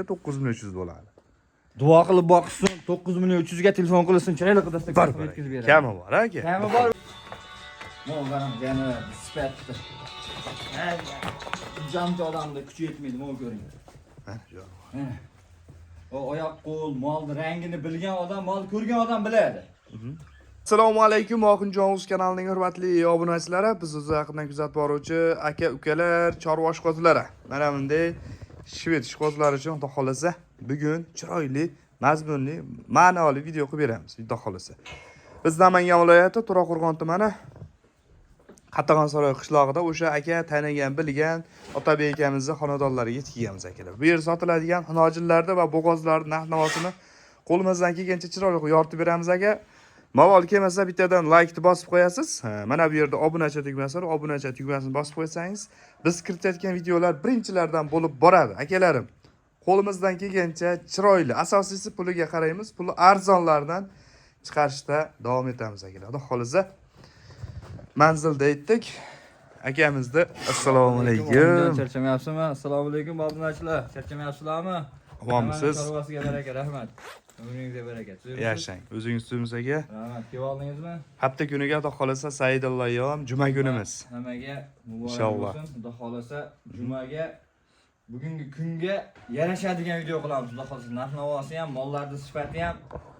9300 bo'ladi. Duo qilib boqsin, 9300 ga telefon qilsin, chiroyli qilib yetkazib beradi. Kami bor aka. Kami bor. Mo'g'aram yana sifatli. Jamchi odamda kuchi yetmaydi, mo'g' ko'ring. Ha, yo'q. O oyoq qo'l, molning rangini bilgan odam, molni ko'rgan odam biladi. Assalomu alaykum, Oxunjon kanalining hurmatli obunachilari, biz o'z yaqindan kuzatib boruvchi aka-ukalar, chorva oshqozlari. Mana bunday shved oshqozlari uchun xudo xolasa bugun chiroyli, mazmunli, ma'noli video qilib beramiz, xudo xolasa. Biz Namangan viloyati To'raqo'rg'on tumani Qatag'onsaroy qishlog'ida o'sha aka tanigan, bilgan Otabek akamizning xonadonlariga tikganmiz akalar. Bu yer sotiladigan xonojillarda va bo'g'ozlarning narx-navosini qo'limizdan kelgancha chiroyli qilib yoritib beramiz aka. Mavol kelmasa bittadan like bosib qo'yasiz. Mana bu yerda obunachi tugmasi bor, obunachi tugmasini bosib qo'ysangiz, biz kiritayotgan videolar birinchilardan bo'lib boradi. Akalarim, qo'limizdan kelgancha chiroyli, asosiysi puliga qaraymiz, puli arzonlardan chiqarishda davom etamiz akalar. Xudo xolisa manzilda yetdik. Akamizni assalomu alaykum. Charchamayapsizmi? Assalomu alaykum obunachilar. Charchamayapsizlarmi? Omonmisiz? Chorvasiga baraka, rahmat. Umringizga baraka. Yashang. O'zingiz tuyimizga. Rahmat. Kelib oldingizmi? Hafta kuniga xudo xolasa Saidullo ayyom juma kunimiz. Hammaga muborak Inshaalloh. bo'lsin. Xudo xolasa jumaga bugungi kunga yarashadigan video qilamiz. Xudo xolasa narx-navosi ham, mollarning sifati ham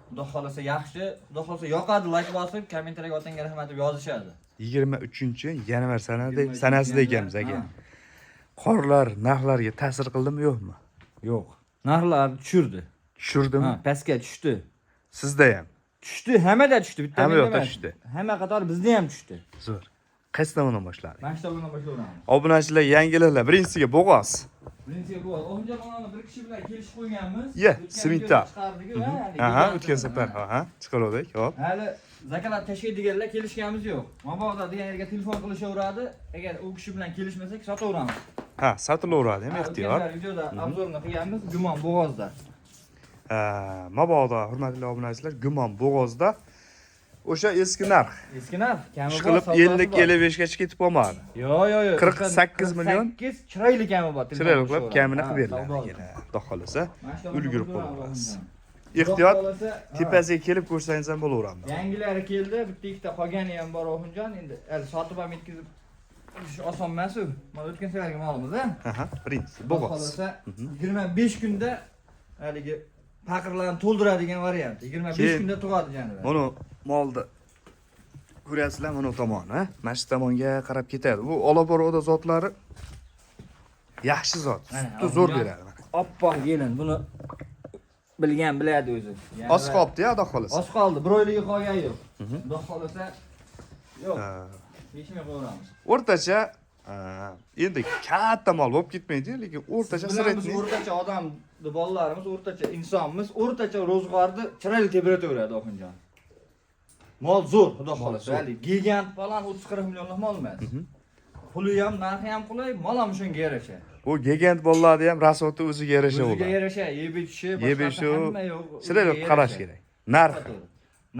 xudo xolasa yaxshi. Xudo xolasa yoqadi, like bosib, kommentariyaga otangga rahmat deb yozishadi. 23-yanvar sanasida ekanmiz aka. Qorlar narxlarga ta'sir qildimi, yo'qmi? Yo'q. Narxlar tushirdi. Tushirdimi? Ha, pastga tushdi. Sizda ham. Tushdi, hammada tushdi, bitta Hamma menda yoqda emas. tushdi. Hamma qator bizda ham tushdi. Zo'r. Qaysi tomondan boshladik? Maktabdan boshlayveramiz. Obunachilar yangiliklar. Birinchisiga bo'g'oz. Birinchiga bu. O'sha mana bir kishi bilan kelishib qo'yganmiz. Ye, simitda. Aha, o'tgan o'tgan safar. Aha, chiqardik. Hop. Hali zakalat tashkil deganlar kelishganimiz yo'q. Mabodo degan yerga telefon qilishaveradi. Agar u kishi bilan kelishmasak sotaveramiz. Ha, sotilaveradi ham ehtiyot. Videoda obzorni qilganmiz, gumon bo'g'ozda. Mabodo hurmatli obunachilar, gumon bo'g'ozda o'sha eski narx. Eski narx, kami bor. 40-55 gacha ketib qolmadi. Yo'q. 48 million. 8 chiroyli kami bor. Chiroyli qilib kamini qilib beriladi. Xudo xolasa ulgurib qo'yamiz. Ehtiyot, tepasiga kelib ko'rsangiz ham bo'laveradi. Yangilari keldi, bitta ikkita qolgani ham bor Oxunjon. Endi sotib ham yetkazib oson emas u. Mana o'tgan safargi molimiz-a? Aha, birinchi bo'g'oz. Xolasa 25 kunda haligi paqirlarni to'ldiradigan variant. 25 kunda tug'adi janivar. Buni molni ko'ryapsizlar, mana tomon, ha? Mana shu tomonga qarab ketadi. Bu olaboroda zotlari yaxshi zot. Sutni zo'r beradi mana. Oppoq yelin, buni bilgan biladi o'zi. Oz qolibdi-ya, xudo xolasa. Oz qoldi, bir oylik qolgan yo'q. Xudo xolasa yo'q. Yechmay qo'yamiz. O'rtacha endi katta mol bo'lib ketmaydi, lekin o'rtacha sredniy. O'rtacha odamni bolalarimiz, o'rtacha insonmiz, o'rtacha ro'zg'orni chiroyli tebratveradi Oxunjon. Mol zo'r, xudo xolasa. Hali gigant falan 30-40 millionlik mol emas. Puli ham, narxi ham qulay, mol ham shunga yarasha. Bu gigant bolalarni ham rasoti o'ziga yarasha bo'ladi. O'ziga yarasha, yeb ichishi, boshqa hamma yo'q. Chiroyli qarash kerak.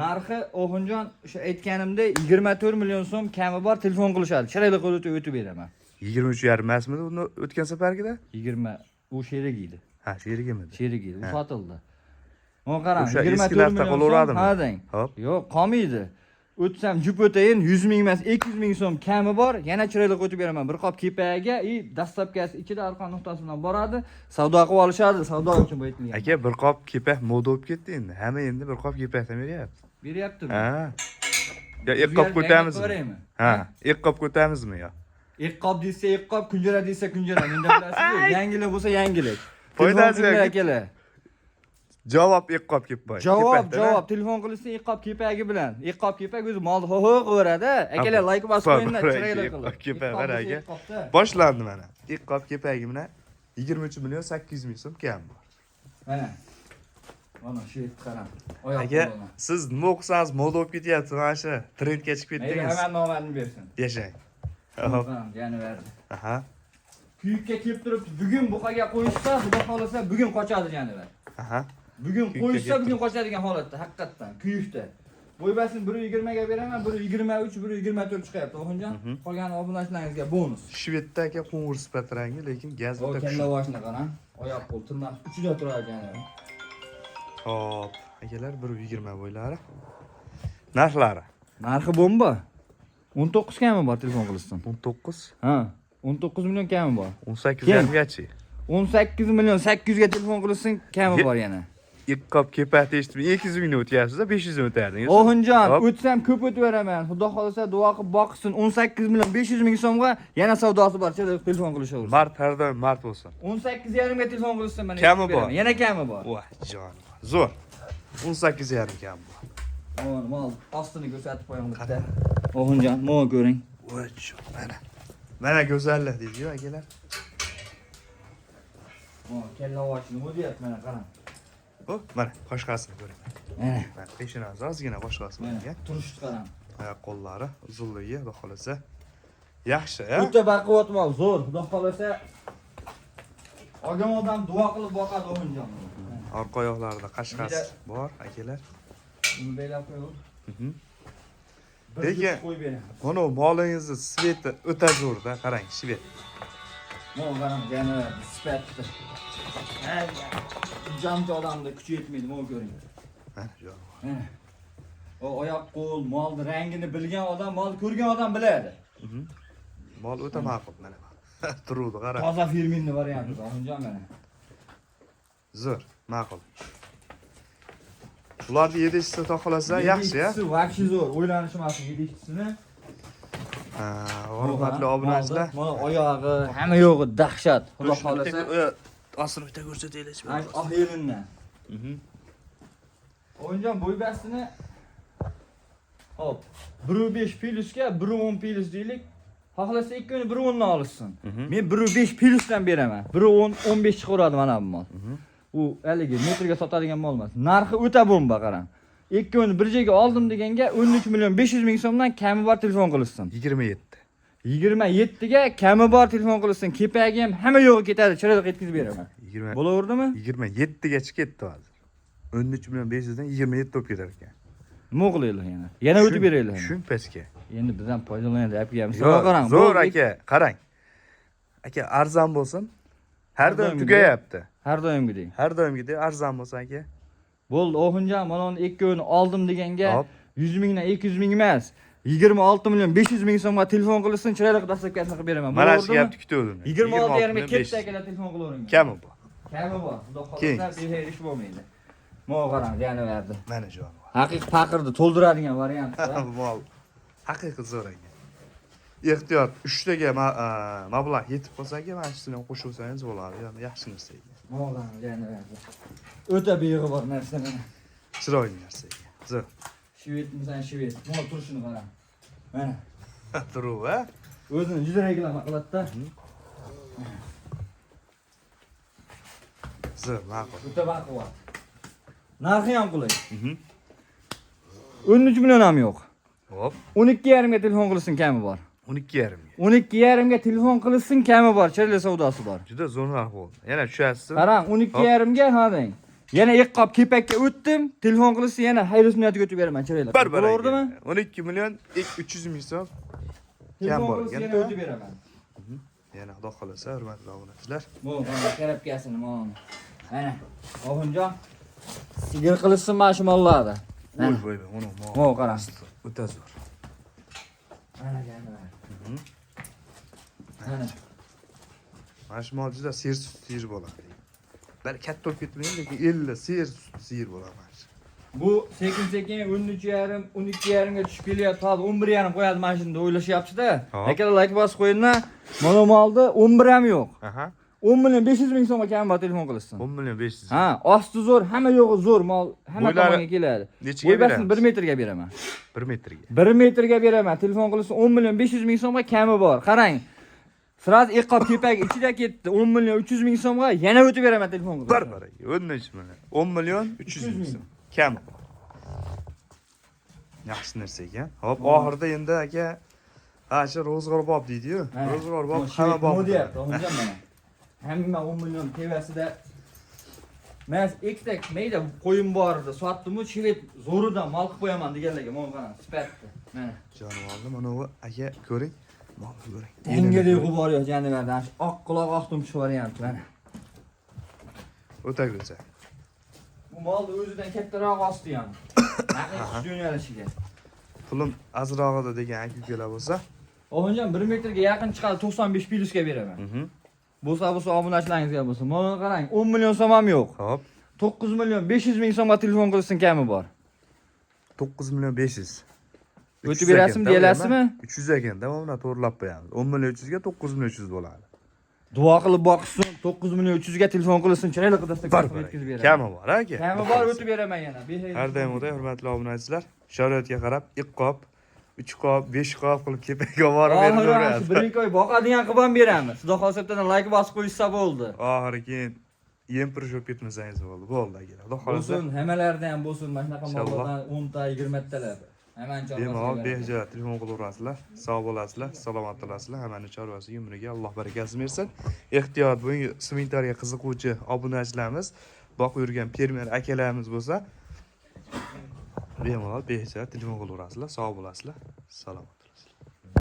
Narxi Oxunjon o'sha aytganimda 24 million so'm kami bor, telefon qilishadi. Chiroyli qilib o'tib beraman. 23,5 emasmidi uni o'tgan safargida? 20 u sherik edi. Ha, sherigimidi? Sherik edi, u sotildi. Mana qarang, O'sha 24 million qolaveradimi? Ha deng. Hop. Yo'q, qolmaydi. O'tsam jup o'tayin 100 ming emas, 200 ming so'm kami bor, yana chiroyli o'tib beraman. Bir qop kepagiga, dastlabkasi ichida arqon nuqtasi bilan boradi, savdo qilib olishadi, savdo uchun bu aytilgan. Aka, bir qop kepak moda bo'lib ketdi endi. Hamma endi bir qop kepakdan beryapti. Beryaptimi? Ha. Ya ilk qop ko'tamizmi? Ha, ilk qop ko'tamizmi yo? İlk qop desa ilk qop, kunjara desa kunjara. Menda bilasizmi? Yangilik bo'lsa yangilik. Foydasi yo'q. akalar. Javob ilk qop kepak. Javob. Telefon qilsa ilk qop kepagi bilan. Ilk qop kepak o'zi molni ho-ho qilaveradi. Akalar like bosib qo'yinglar, chiroyli qilib. Kepak var aka. Boshlandi mana. Ilk qop kepagi bilan 23 million 800 ming so'm kam bor. Mana. Mana shu qarang. Aka, siz nima o'qisangiz moda bo'lib ketyapti, mana shu trendga chiqib ketdingiz. Hamma nomadni bersin. Yashang. Hop. Janivar. Aha. Kuyikka kelib turib, bugun buqaga qo'yishsa, xudo xolasa bugun qochadi janivar. Aha. Bugun qo'yishsa, bugun qochadigan holatda, haqiqatan, kuyikda. Bo'ybasini 120 ga beraman, 123, 124 chiqyapti. Oxunjon, qolgan obunachilaringizga bonus. Shvedda aka qo'ng'ir sifat rangi, lekin gaz o'ta kuchli. Kalla boshni qarang. Oyoq qo'l tirnoq uchida turar ekan. Hop, akalar 120 bo'ylari. Narxlari Narxi bomba. 19 kami bor telefon qilishsin. 19, Ha, 19 million kami bor. 18 Keyin. yarimgacha. 18 million 800 ga telefon qilishsin, kami bor yana. İlk kap kepati eshitib 200 ming o'tyapsiz, 500 o'tardingiz. Oxunjon, Hop. o'tsam ko'p o'taveraman. Xudo xolasa duo qilib boqsin. 18 million 500 ming so'mga yana savdosi bor, telefon qilishaversin. Mart har doim mart bo'lsin. 18,5 ga telefon qilishsin mana. Kami bor. Yana kami bor. Voy, jon. Zo'r. 18 yarim kam bu. Mol ostini ko'rsatib qo'ying bitta. Oxunjon, mana ko'ring. Voy, mana. Mana go'zallik deydi-ku, akalar. Kella ovochini o'dyapti, mana qarang. Hop, mana qo'shqasini ko'ring. Mana. Mana peshonasi ozgina qo'shqasi Mana bo'lgan. turishni qarang. Oyoq qo'llari uzunligi, xudo xolasa. Yaxshi, a? O'ta baquvvat mol, zo'r. Xudo xolasa olgan odam duo qilib boqadi Oxunjon. Orqa oyoqlarida qashqas bor, akalar. Buni belab qo'ying. Lekin qo'yib bering. mana molingizni sveti o'ta zo'rda, qarang, svet. Mana qarang, yana sifatli. Jamchi odamda kuchi yetmaydi, mana ko'ring. Mana jon. O oyoq qo'l, molni rangini bilgan odam, molni ko'rgan odam biladi. Mol o'ta ma'qul mana. Turuvdi, qarang. Toza firminni varianti, Oxunjon mana. Zo'r, ma'qul. Ularni yedishsa to'xtalasa yaxshi, ya. Vaqti zo'r, o'ylanishmasin yedishisini. Hurmatli obunachilar. Mana oyog'i, hamma yo'g'i dahshat. Xudo xolasa, ostini bitta ko'rsataylik. oq yelindan. Oxunjon bo'ybastini hop, 1.5 plusga 1.10 plus deylik. Xohlasa ikkini 1.10 dan olishsin. Men 1.5 plusdan beraman. 1.10 15 chiqaradi mana bu mol. U haligi metrga sotadigan mol emas. Narxi o'ta bomba qarang. Ikkini bir joyga oldim deganga 13 million 500 ming so'mdan kami bor telefon qilishsin. 27. 27 ga kami bor telefon qilishsin. Kepagi ham hamma yo'g'i ketadi, chiroyli yetkazib beraman. 20. Bo'laverdimi? 27 gacha ketdi hozir. 13 million 500 dan 27 bo'lib ketar ekan. Nima qilaylik yana? Yana o'tib beraylik. Shun pesga. Endi bizdan foydalanadi, gapga Qarang, zo'r aka, qarang. Aka arzon bo'lsin. Har doim tugayapti. Har doimgidek. Har doimgidek arzon bo'lsin aka. Bo'ldi, Oxunjon, mana uni ikkini oldim deganga Hop. 100 mingdan 200 ming emas, 26 million 500 ming so'mga telefon qilishsin, chiroyli dastlabkasini qilib beraman. Mana shu gapni kutuvdim. 26 yarimga ketdi akalar telefon qilavering. Kami bor. Kami bor. Xudo xolasa beher ish bo'lmaydi. Mo'l qarang, yana berdi. Mana jon. Haqiqiy faqirni to'ldiradigan variant. Mol. Haqiqiy zo'r ekan. Ehtiyot 3 taga mablag' yetib qolsa-ki, mana shuni qo'shib olsangiz bo'ladi. Yaxshi narsa ekan. Mo'l qarang, yana berdi. O'ta beg'i bor narsa mana. Chiroyli narsa ekan. Zo'r. Shvetmisan, shvet. Mo'l turishini qarang. Mana. Turuv, a? O'zini juda reklama qiladi-da. Zo'r, ma'qul. O'ta baquvvat. Narxi ham qulay. 13 million ham yo'q. Hop. 12,5 ga telefon qilishsin, kami bor. 12,5 ga. 12,5 ga telefon qilishsin, kami bor, chiroyli savdosi bor. Juda zo'r narx bo'ldi. Yana tushasiz. Qarang, 12,5 ga hadang. Yana iqqob kepakka o'tdim, telefon qilishsin, yana xayrus niyatiga o'tib beraman, chiroyli. Bo'laverdimi? 12 million 300 ming so'm. Telefon qilishsin, yana o'tib beraman. Yana xudo xolasa, hurmatli obunachilar. Bu karabkasini mana. Mana. Oxunjon. Sigir qilishsin mana shu mollarda. Voy, uni Mo qarang. O'ta zo'r. Mana yana. Mana. Mana shu mol juda sir bo'ladi. Bari katta bo'lib ketmaydi, lekin 50 sir bo'ladi. Bu sekin 13,5, 12,5 ga tushib kelyapti. Hozir 11,5 qo'yadi mana shunda o'ylashyapti-da. Akalar like bosib qo'yinglar. Mana molda 11 ham yo'q. Aha. 10 million 500 ming so'mga kam bor telefon qilishsin. 10 million 500. Ha, osti zo'r, hamma yo'g'i zo'r, mol hamma tomonga keladi. Nechiga berasiz? 1 metrga beraman. 1 metrga. 1 metrga beraman. Telefon qilishsin 10 million 500 ming so'mga kami bor. Qarang. Siraz iqqob kepak ichida ketdi. 10 million 300 ming so'mga yana o'tib beraman telefon qilib. Bir. 13 million. 10 million 300 ming so'm. Kam. Yaxshi narsa ekan. Hop, oxirida endi aka shu ro'zg'orbob deydi-yu. Ro'zg'orbob hamma bob deyapti, Oxunjon mana. Hamma 10 million tevasida. Mas ekstak mayda qo'yim bor edi, sotdim-u, shvet zo'ridan mal qilib qo'yaman deganlarga, mana qarang, sifatli. Mana. Jonivorni mana bu aka ko'ring. Molni ko'ring. Tengadek g'ubor yo'q janilardan. Oq quloq, oq tumchi variant mana. O'ta go'zal. Bu molni o'zidan kattaroq osti ham. Haqiqiy yo'nalishiga. Pulim azrog'ida degan ukalar bo'lsa. Oxunjon 1 metrga yaqin chiqadi 95 plyusga beraman. Bo'lsa obunachilaringizga bo'lsa. Mana qarang, 10 million so'm ham yo'q. Hop. 9 million 500 ming so'mga telefon qilsin kami bor. 9 million 500. O'tib berasizmi deyalasizmi? 300 ekan, davomli to'g'rilab qo'yamiz. 10 million 300 ga 9 million 300 bo'ladi. Duo qilib boqsin, 9 million 300 ga telefon qilsin, chiroyli qilib yetkazib beraman. Kami bor, aka. Kami bor, o'tib beraman yana. Har doim o'tay, hurmatli obunachilar. Sharoitga qarab 2 qop, 3 qop, 5 qop qilib kepaga borib beraveramiz. Bir oy boqadigan qilib ham beramiz. Xudo xolsa bittadan like bosib qo'yishsa bo'ldi. Oxiri keyin yempir sho'p ketmasangiz bo'ldi. Bo'ldi aka. Xudo xolsa. Bo'lsin, hammalarda ham bo'lsin, mana shunaqa mollardan 10 ta, 20 talar. Hemen bemalol behijoat telefon qilaverasizlar, sog' bo'lasizlar, salomat bo'lasizlar. Hammaning chorvasiga, umriga Alloh barakasini bersin. Ehtiyot, bugungi seminariyaga qiziquvchi obunachilarimiz, boqib yurgan fermer akalarimiz bo'lsa, bemalol behijoat telefon qilaverasizlar, sog' bo'lasizlar, salomat bo'lasizlar.